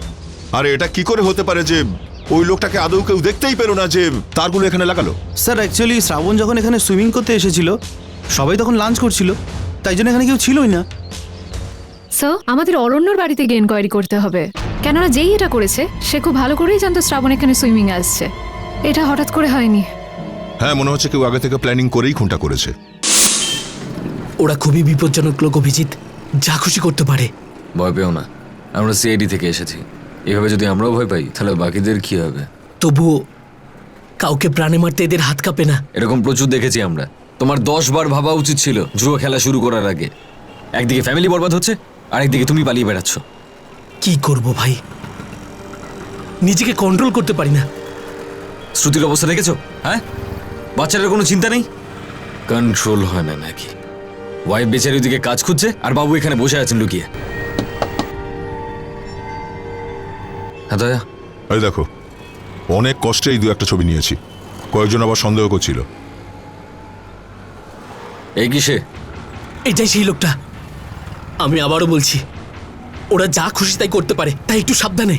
আরে এটা কি করে হতে পারে যে ওই লোকটাকে আদৌ কেউ দেখতেই পেল না যে তারগুলো এখানে লাগালো? স্যার অ্যাকচুয়ালি শ্রাবণ যখন এখানে সুইমিং করতে এসেছিল সবাই তখন লাঞ্চ করছিল, তাই জন্য এখানে কেউ ছিলই না। স্যার আমাদের অরণ্যর বাড়িতে গিয়ে এনকোয়ারি করতে হবে, কেননা যেই এটা করেছে সে খুব ভালো করেই জানতো শ্রাবণ এখানে সুইমিং আসছে। এটা হঠাৎ করে হয়নি। হ্যাঁ, মনে হচ্ছে কেউ আগে থেকে প্ল্যানিং করেই খুনটা করেছে। ওরা খুবই বিপজ্জনক লোক অভিজিৎ, যা খুশি করতে পারে। ভয় পেও না, আমরা সিআইডি থেকে এসেছি। এভাবে যদি আমরাও ভয় পাই তাহলে বাকিদের কি হবে? তবুও কাউকে প্রাণে মারতে এদের হাত কাঁপে না। এরকম প্রচুর দেখেছি আমরা। তোমার 10 বার ভাবা উচিত ছিল জুয়া খেলা শুরু করার আগে। একদিকে ফ্যামিলি বরবাদ হচ্ছে, আরেকদিকে তুমি পালিয়ে বেড়াচ্ছ। কি করব ভাই, নিজেকে কন্ট্রোল করতে পারি না। শ্রুতির অবস্থা দেখেছো? হ্যাঁ, বাচ্চাটার কোনো চিন্তা নেই, কন্ট্রোল হয় না নাকি? ওয়াইফ বেচারি ওদিকে কাজ খুঁজছে আর বাবু এখানে বসে আছেন লুকিয়ে। হ্যাঁ দয়া, এই দেখো, অনেক কষ্টে এই 2-1টা ছবি নিয়েছি। কয়েকজন আবার সন্দেহ করছিল। এই কিসে? এটাই সেই লোকটা। আমি আবারও বলছি, ওরা যা খুশি তাই করতে পারে, তাই একটু সাবধানে।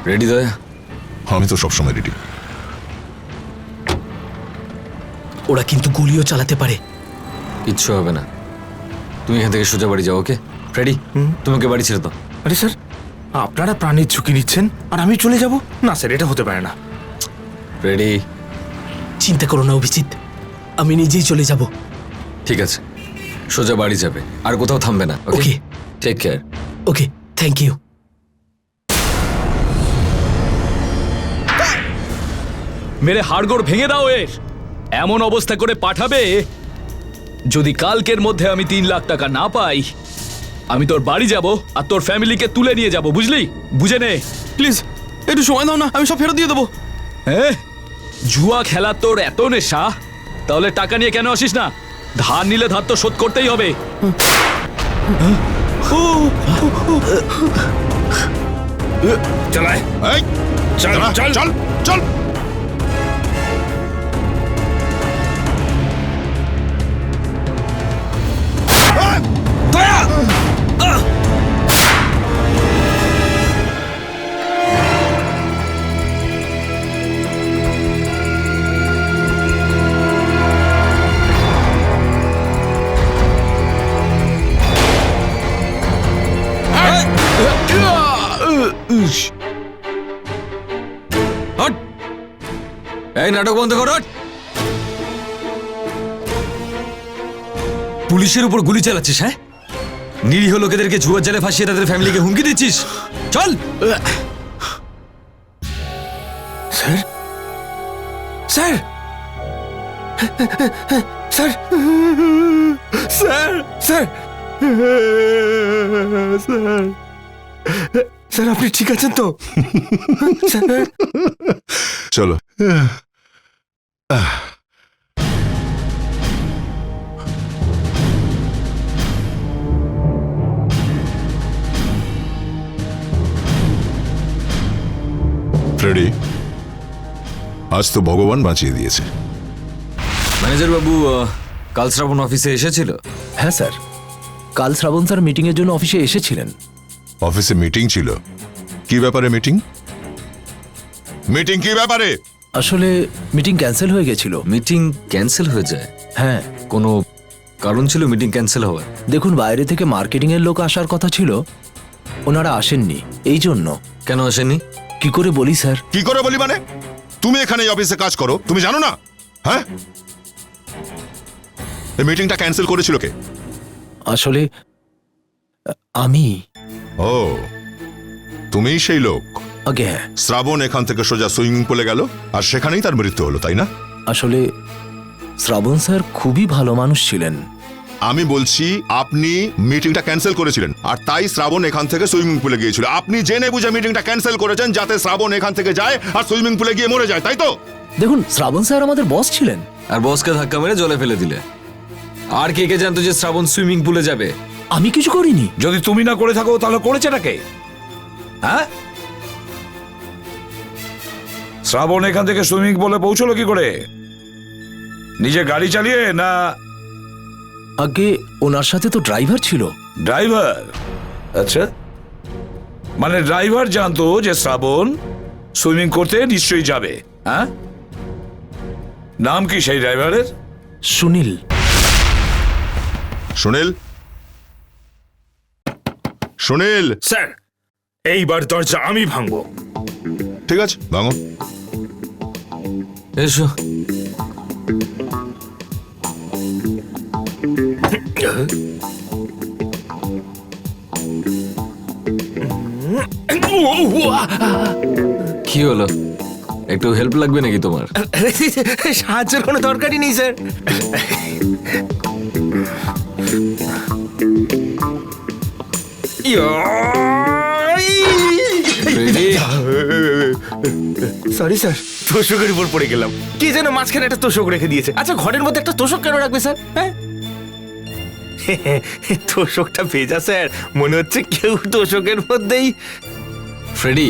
রেডি দয়া? আমি তো সবসময় রেডি। ওরা কিন্তু গুলিও চালাতে পারে। কিচ্ছু হবে না, তুমি এখান থেকে সোজা বাড়ি যাও। ওকে ফ্রেডি, তোমাকে বাড়ি ছেড়ে দাও। আরে স্যার, আপনারা প্রাণের ঝুঁকি নিচ্ছেন আর আমি চলে যাব? না স্যার, এটা হতে পারে না। রেডি? চিন্তা করো না অভিজিৎ, আমি নিজেই চলে যাব। ঠিক আছে, সোজা বাড়ি যাবে, আর কোথাও থামবে না। Okay, take care. Okay, thank you. মেরে হাড়গোড় ভেঙে দাও এর। এমন অবস্থা করে পাঠাবে, যদি কালকের মধ্যে আমি 3 লাখ টাকা না পাই, আমি তোর বাড়ি যাব আর তোর ফ্যামিলিকে তুলে নিয়ে যাব, বুঝলি? বুঝে নে। প্লিজ একটু সময় দাও না, আমি সব ফেরত দিয়ে দেবো। হ্যাঁ, জুয়া খেলা তোর এত নেশা, তাহলে টাকা নিয়ে কেন আসিস না? ধার নিলে ধার তো শোধ করতেই হবে। চালায়, এই, চল চল চল চল। এই নাটক বন্ধ করো। পুলিশের উপর গুলি চালাচ্ছিস? হ্যাঁ, নিরীহ লোকেদেরকে জুয়ার জালে ফাঁসিয়ে তাদের ফ্যামিলিকে হুমকি দিচ্ছিস। চল। Sir, sir, sir, sir, sir, sir, sir, আপনি ঠিক আছেন তো? স্যার, চলো। ফ্রেডি, আজ তো ভগবান বাঁচিয়ে দিয়েছে। ম্যানেজার বাবু, কাল শ্রাবণ অফিসে এসেছিল? হ্যাঁ স্যার, কাল শ্রাবণ স্যার মিটিং এর জন্য অফিসে এসেছিলেন। অফিসে মিটিং ছিল? কি ব্যাপারে মিটিং? মিটিং কি ব্যাপারে? আসলে মিটিং ক্যান্সেল হয়ে গেছিল। মিটিং ক্যান্সেল হয়ে যায়? হ্যাঁ। কোনো কারণ ছিল মিটিং ক্যান্সেল হওয়ার? দেখুন, বাইরে থেকে মার্কেটিং এর লোক আসার কথা ছিল, ওনারা আসেননি। এই জন্য। কেন আসেননি? কি করে বলি স্যার? কি করে বলি মানে? তুমি এখানে এই অফিসে কাজ করো, তুমি জানো না? হ্যাঁ, এই মিটিংটা ক্যান্সেল করেছিল কে? আসলে আমি। ও, তুমিই সেই লোক? আগে হ্যাঁ। শ্রাবণ এখান থেকে সোজা সুইমিং পুলে গেল আর সেখানেই তার মৃত্যু হলো, তাই না? আসলে শ্রাবণ স্যার খুবই ভালো মানুষ ছিলেন। আমি বলছি আপনি মিটিংটা ক্যান্সেল করেছিলেন আর তাই শ্রাবণ এখান থেকে সুইমিং পুলে গিয়েছিল। আপনি জেনে বুঝে মিটিংটা ক্যান্সেল করেছেন যাতে শ্রাবণ এখান থেকে যায় আর সুইমিং পুলে গিয়ে মরে যায়, তাই তো? দেখুন, শ্রাবণ স্যার আমাদের বস ছিলেন। আর বসকে ধাক্কা মেরে জলে ফেলে দিলে। আর কে কে জানতো যে শ্রাবণ সুইমিং পুলে যাবে? আমি কিছু করিনি। যদি তুমি না করে থাকো তাহলে করেছেটা কে? হ্যাঁ, শ্রাবণ এখান থেকে সুইমিং পুলে পৌঁছলো কি করে? নিজে গাড়ি চালিয়ে না? আগে ওনার সাথে তো ড্রাইভার ছিল। ড্রাইভার? আচ্ছা, মানে ড্রাইভার জানতো যে শ্রাবণ সুইমিং করতে নিশ্চয়ই যাবে। হ্যাঁ, নাম কি সেই ড্রাইভারের? সুনীল। সুনীল, সুনীল। স্যার, এইবার দরজা আমি ভাঙবো। ঠিক আছে, ভাঙো। এসো। কি হলো, একটু হেল্প লাগবে নাকি তোমার? সাহায্যের কোনো দরকারই নেই স্যার। সরি স্যার, তোষকের উপর পড়ে গেলাম। কি যেন মাঝখানে একটা তোষক রেখে দিয়েছে। আচ্ছা, ঘরের মধ্যে একটা তোষক কেন রাখবে স্যার? হ্যাঁ, তোষকটা ভেজা স্যার, মনে হচ্ছে কেউ তোষকের মধ্যেই। ফ্রেডি,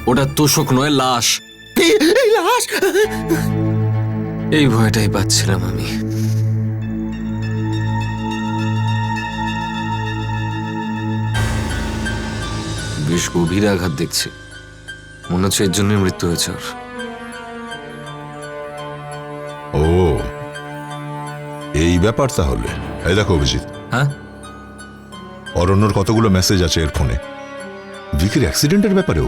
ওটা তোষক নয়, লাশ। লাশ? এই ভয়টাই পাচ্ছিলাম আমি। বেশ গভীর আঘাত দেখছি, মনে হচ্ছে এর জন্য মৃত্যু হয়েছে ওর। ও, এই ব্যাপার তাহলে। এই দেখো অভিজিৎ, হ্যাঁ, অরণ্যর কতগুলো মেসেজ আছে এর ফোনে ভিকির অ্যাক্সিডেন্টের ব্যাপারেও।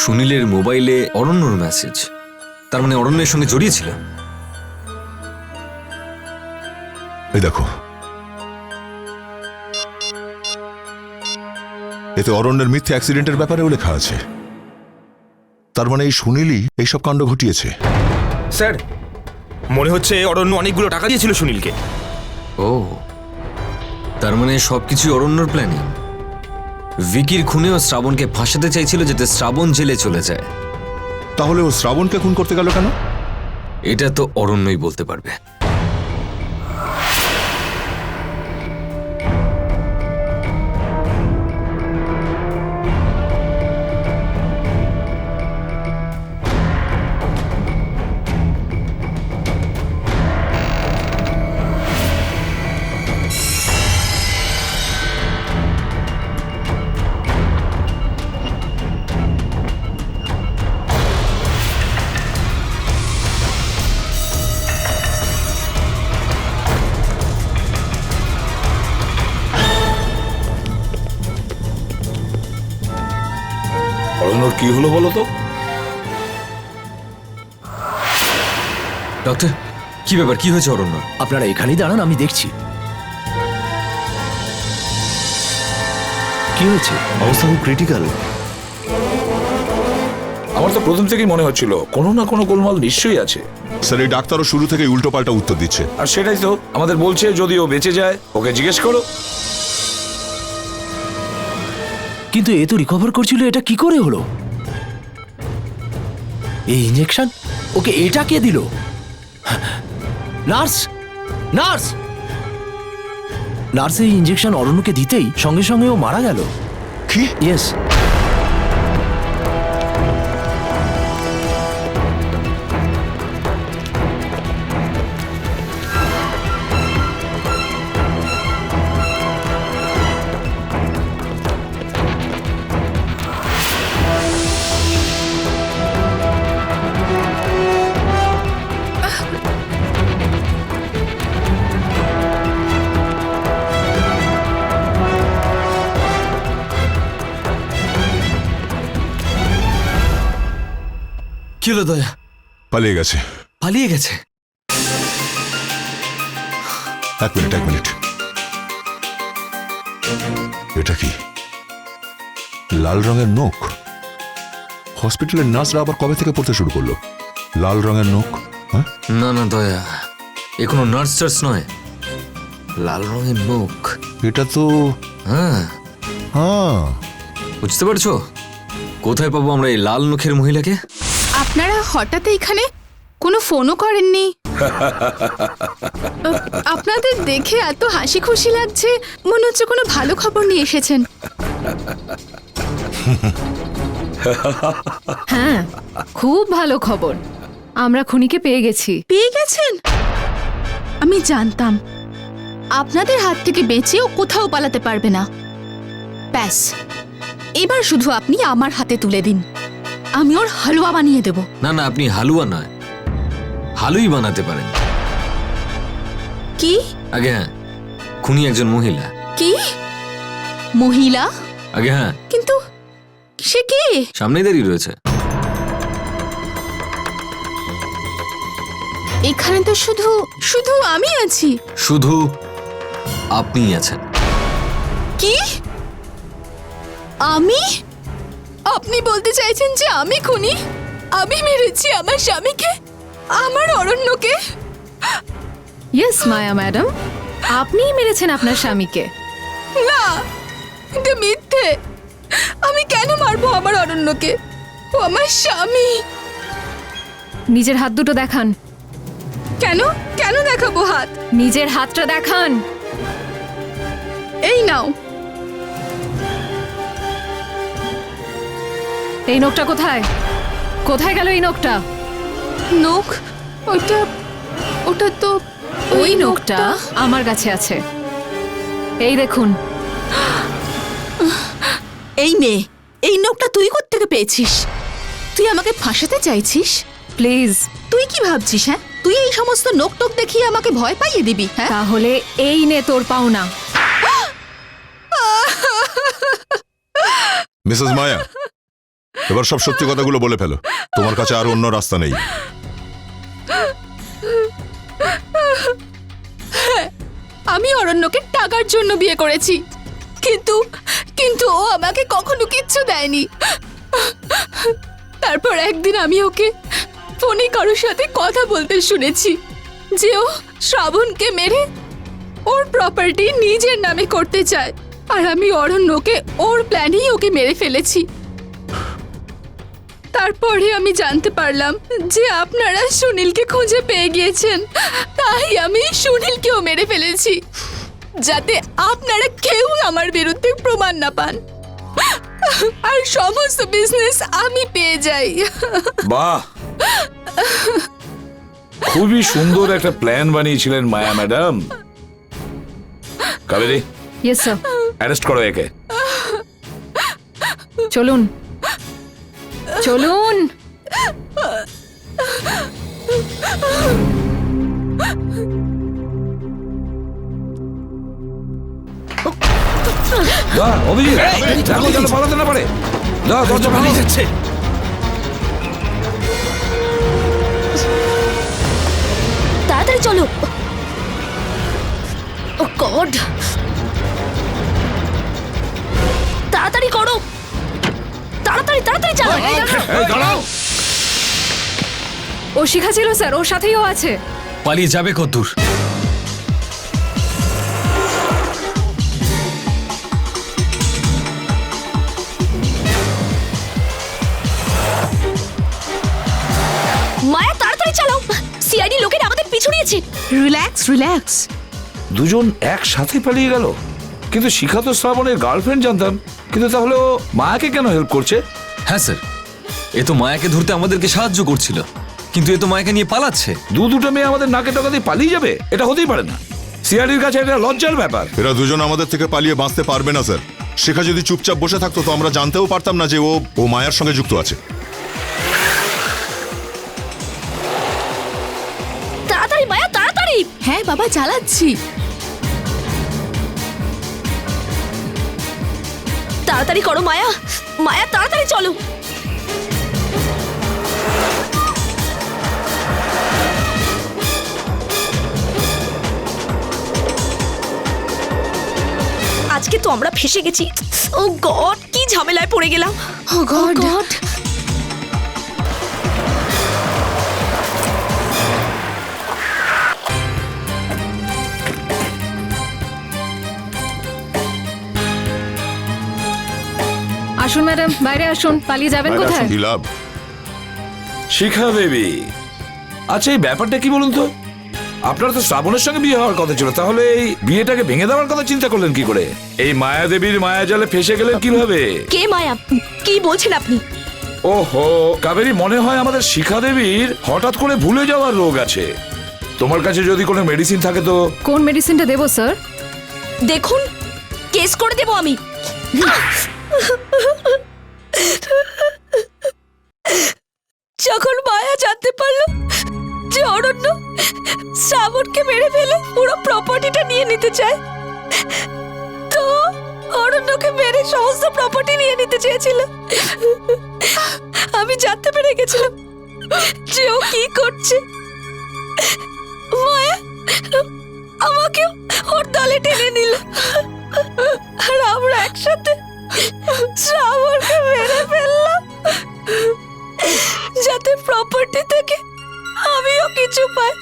সুনীলের মোবাইলে অরণ্যর মেসেজ, তার মানে অরণ্যের সঙ্গে জড়িয়ে ছিল। এই দেখো, এতে অরণ্যের মিথ্যে অ্যাক্সিডেন্টের ব্যাপারেও লেখা আছে। তার মানে এই সুনীলই এইসব কাণ্ড ঘটিয়েছে। স্যার, মনে হচ্ছে অরণ্য অনেকগুলো টাকা দিয়েছিল সুনীলকে। ও, তার মানে সবকিছু অরণ্যর প্ল্যানিং। ভিকির খুনেও শ্রাবণকে ফাঁসাতে চাইছিল যাতে শ্রাবণ জেলে চলে যায়। তাহলে ও শ্রাবণকে খুন করতে গেল কেন? এটা তো অরণ্যই বলতে পারবে। অরণ্যর কি হলো বলো তো? ডক্টর, কি ব্যাপার, কি হয়েছে অরণ্য? আপনারা এখানেই দাঁড়ান, আমি দেখছি। কি হয়েছে? অবস্থা খুব ক্রিটিক্যাল। আমার তো প্রথম থেকেই মনে হচ্ছিল কোনো না কোনো গোলমাল নিশ্চয়ই আছে। স্যার, এই ডাক্তারও শুরু থেকে উল্টোপাল্টা উত্তর দিচ্ছে। আর সেটাই তো আমাদের বলছে, যদি ও বেঁচে যায় ওকে জিজ্ঞেস করো। কিন্তু এ তো রিকভার করছিল, এটা কি করে হলো? এই ইঞ্জেকশন ওকে এটা কে দিল? নার্স, নার্স, নার্স এই ইঞ্জেকশন অরণ্যকে দিতেই সঙ্গে সঙ্গে ও মারা গেল। কি? ইয়েস। কি হলো দয়া? পালিয়ে গেছে। পালিয়ে গেছে? এক মিনিট, এক মিনিট। এটা কি লাল রঙের নখ? হসপিটালের নার্সরা আবার কবে থেকে পড়তে শুরু করলো লাল রঙের নখ? হ্যাঁ, না না দয়া, এ কোনো নার্স টার্স নয়, লাল রঙের নখ। এটা তো হ্যাঁ হ্যাঁ, বুঝতে পারছো? কোথায় পাবো আমরা এই লাল নখের মহিলাকে? আপনারা হঠাৎ এখানে কোনো ফোনও করেননি? আপনাদের দেখে এত হাসি খুশি লাগছে, মনে হচ্ছে কোনো ভালো খবর নিয়ে এসেছেন। হ্যাঁ, খুব ভালো খবর, আমরা খুনিকে পেয়ে গেছি। পেয়ে গেছেন? আমি জানতাম আপনাদের হাত থেকে বেঁচেও কোথাও পালাতে পারবে না। ব্যাস এবার শুধু আপনি আমার হাতে তুলে দিন, আমি ওর হালুয়া বানিয়ে দেব। না না, আপনি হালুয়া নয়, হালুই বানাতে পারেন। কি? আগে হ্যাঁ, খুনি একজন মহিলা। কি মহিলা? আগে হ্যাঁ, কিন্তু সে কে? সামনেই দাঁড়িয়ে রয়েছে। এখানে তো শুধু শুধু আমি আছি। শুধু আপনিই আছেন। কি? আমি? আপনি বলতে চাইছেন যে আমি খুনি? আমি মেরেছি আমার স্বামীকে, আমার অরণ্যকে? ইয়েস মায়া ম্যাডাম, আপনিই মেরেছেন আপনার স্বামীকে। না, এটা মিথ্যে। আমি কেন মারবো আমার অরণ্যকে? ও আমার স্বামী। নিজের হাত দুটো দেখান। কেন কেন দেখাবো হাত? নিজের হাতটা দেখান। এই নাও। এই নখটা কোথায়? কোথায় গেল এই নখটা? নখ? ওটা ওটা তো ওই নখটা আমার কাছে আছে, এই দেখুন। এই নে, এই নখটা তুই কোত্থেকে পেয়েছিস? তুই আমাকে ফাঁসাতে চাইছিস? প্লিজ। তুই কি ভাবছিস? হ্যাঁ, তুই এই সমস্ত নোক টোক দেখিয়ে আমাকে ভয় পাইয়ে দিবি? হ্যাঁ, তাহলে এই নে তোর পাওনা। মিসেস মায়া, এবার সব সত্যি কথাগুলো বলে ফেলো, তোমার কাছে আর অন্য রাস্তা নেই। আমি অরণ্যকে টাকার জন্য বিয়ে করেছি, কিন্তু কিন্তু ও আমাকে কখনো কিচ্ছু দেয়নি। তারপর একদিন আমি ওকে ফোনে কারোর সাথে কথা বলতে শুনেছি যে ও শ্রাবণকে মেরে ওর প্রপার্টি নিজের নামে করতে চায়, আর আমি অরণ্যকে ওর প্ল্যানেই ওকে মেরে ফেলেছি। তারপরে আমি জানতে পারলাম যে আপনারা সুনীলকে খুঁজে পেয়ে গিয়েছেন, তাই আমি সুনীলকেও মেরে ফেলেছি, যাতে আপনারা কেউ আমার বিরুদ্ধে প্রমাণ না পান, আর সমস্ত বিজনেস আমি পেয়ে যাই। বাহ, খুবই সুন্দর একটা প্ল্যান বানিয়েছিলেন Maya madam. Kaberi, yes sir. Arrest করো একে। চলুন চলুন। যা, অভিজিৎ, দেখো যেন পালাতে না পারে। যা, দরজা পালিয়ে যাচ্ছে। তাড়াতাড়ি চলো। ও গড, তাড়াতাড়ি করো, তাড়াতাড়ি তাড়াতাড়ি চালাও। এই দাঁড়াও। ও শিখাছিল স্যার, ওর সাথেই ও আছে। পালিয়ে যাবে কদ্দূর? মায়া তাড়াতাড়ি চালাও, সিআইডি লোকেরা আমাদের পিছু নিয়েছে। Relax relax. দুজন একসাথে পালিয়ে গেল, কিন্তু শিখা তো শ্রাবণের গার্লফ্রেন্ড জানতাম, কিন্তু তাহলে ও মায়াকে কেন হেল্প করছে? হ্যাঁ স্যার, এ তো মায়াকে ধরতে আমাদেরকে সাহায্য করছিল, কিন্তু এ তো মায়াকে নিয়ে পালাচ্ছে। দুটো মেয়ে আমাদের নাকে টাকা দিয়ে পালিয়ে যাবে, এটা হতেই পারে না। সিআইডির কাছে এটা লজ্জার ব্যাপার। এরা দুজন আমাদের থেকে পালিয়ে বাঁচতে পারবে না স্যার। শেখা যদি চুপচাপ বসে থাকতো তো আমরা জানতেও পারতাম না যে ও মায়ার সঙ্গে যুক্ত আছে। তাড়াতাড়ি মায়া, তাড়াতাড়ি। হ্যাঁ বাবা, চালাচ্ছি। তাড়াতাড়ি করো মায়া, মায়া তাড়াতাড়ি চলো। আজকে তো আমরা ফেসে গেছি। ও গড, কি ঝামেলায় পড়ে গেলাম। ও গড। আসুন ম্যাডাম, বাইরে আসুন। পালিয়ে যাবেন কোথায়? কি লাভ? শিখা বেবি, আচ্ছা এই ব্যাপারটা কি বলুন তো? আপনার তো শ্রাবণের সঙ্গে বিয়ে হওয়ার কথা ছিল, তাহলে এই বিয়েটাকে ভেঙে দেওয়ার কথা চিন্তা করলেন কি করে? এই মায়া দেবীর মায়া জালে ফেসে গেলেন কিভাবে? কে মায়া? কি বলছেন আপনি? ওহো কাবেরী, মনে হয় আমাদের শিখা দেবীর হঠাৎ করে ভুলে যাওয়ার রোগ আছে। তোমার কাছে যদি কোনো মেডিসিন থাকে তো। কোন মেডিসিনটা দেবো স্যার? দেখুন, কেস করে দেবো আমি। যখন মায়া জানতে পারলো যে অরণ্য শ্রাবণকে মেরে ফেলে পুরো প্রপার্টিটা নিয়ে নিতে চায়, তো অরণ্যকে মেরে সমস্ত প্রপার্টি নিয়ে নিতে চেয়েছিল। আমি জানতে পেরে গেছিলাম যে ও কি করছে। মায়া আমাকে ওর দলে টেনে নিল, আর আমরা একসাথে শ্রাবণকে মেরে ফেললাম, যাতে প্রপার্টি থেকে আমিও কিছু পাই।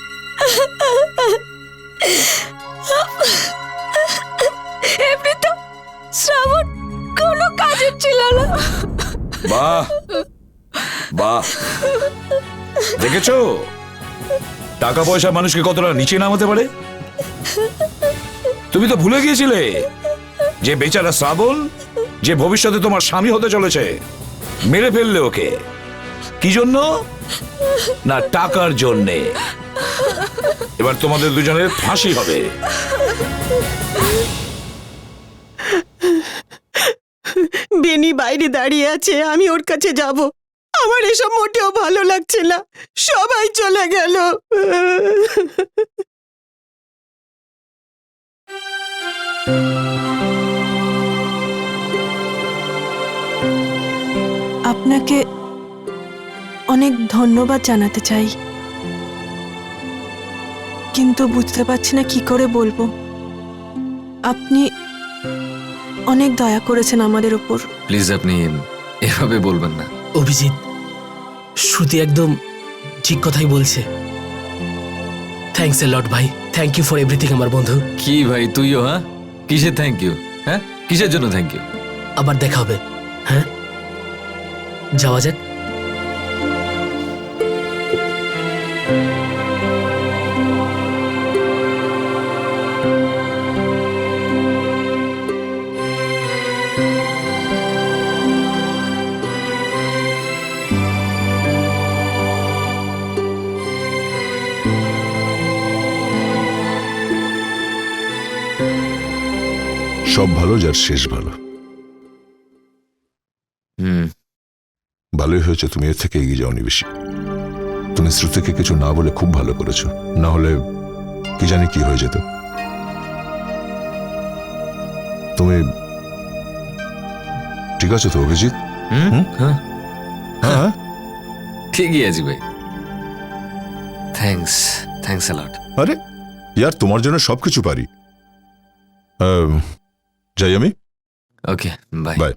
এমনি তো শ্রাবণ কোনো কাজের ছিল না। বাহ বাহ, দেখেছো টাকা পয়সা মানুষকে কতটা নিচে নামাতে পারে। তুমি তো ভুলে গিয়েছিলে যে বেচারা শ্রাবণ, যে ভবিষ্যতে তোমার স্বামী হতে চলেছে, মেরে ফেললে ওকে কি জন্য? না টাকার জন্যে। এবার তোমাদের দুজনের ফাঁসি হবে। বেনি বাইরে দাঁড়িয়ে আছে, আমি ওর কাছে যাব। আমার এসব মোটেও ভালো লাগছে না, সবাই চলে গেল। আপনাকে অনেক ধন্যবাদ জানাতে চাই, কিন্তু বুঝতে পারছি না কি করে বলবো। আপনি অনেক দয়া করেছেন আমাদের উপর। প্লিজ আপনি এভাবে বলবেন না। অভিজিৎ, শ্রুতি একদম ঠিক কথাই বলছে। থ্যাঙ্কস এ লট ভাই, থ্যাংক ইউ ফর এভরিথিং আমার বন্ধু। কি ভাই তুইও? হ্যাঁ, কিসের থ্যাংক ইউ? হ্যাঁ, কিসের জন্য থ্যাংক ইউ? আবার দেখা হবে। হ্যাঁ, যাওয়া যাক। সব ভালো যার শেষ ভালো। ভালোই হয়েছে তুমি এর থেকে এগিয়ে যাওনি বেশি। তুমি শ্রুতিকে কিছু না বলে খুব ভালো করেছো, না হলে কি জানি কি হয়ে যেত। তুমি ঠিক আছে তো অভিজিৎ? হ্যাঁ, ঠিকই আছি ভাই। থ্যাঙ্কস, থ্যাঙ্কস আ লট। আরে ইয়ার, তোমার জন্য সবকিছু পারি। যাই আমি। ওকে, বাই বাই।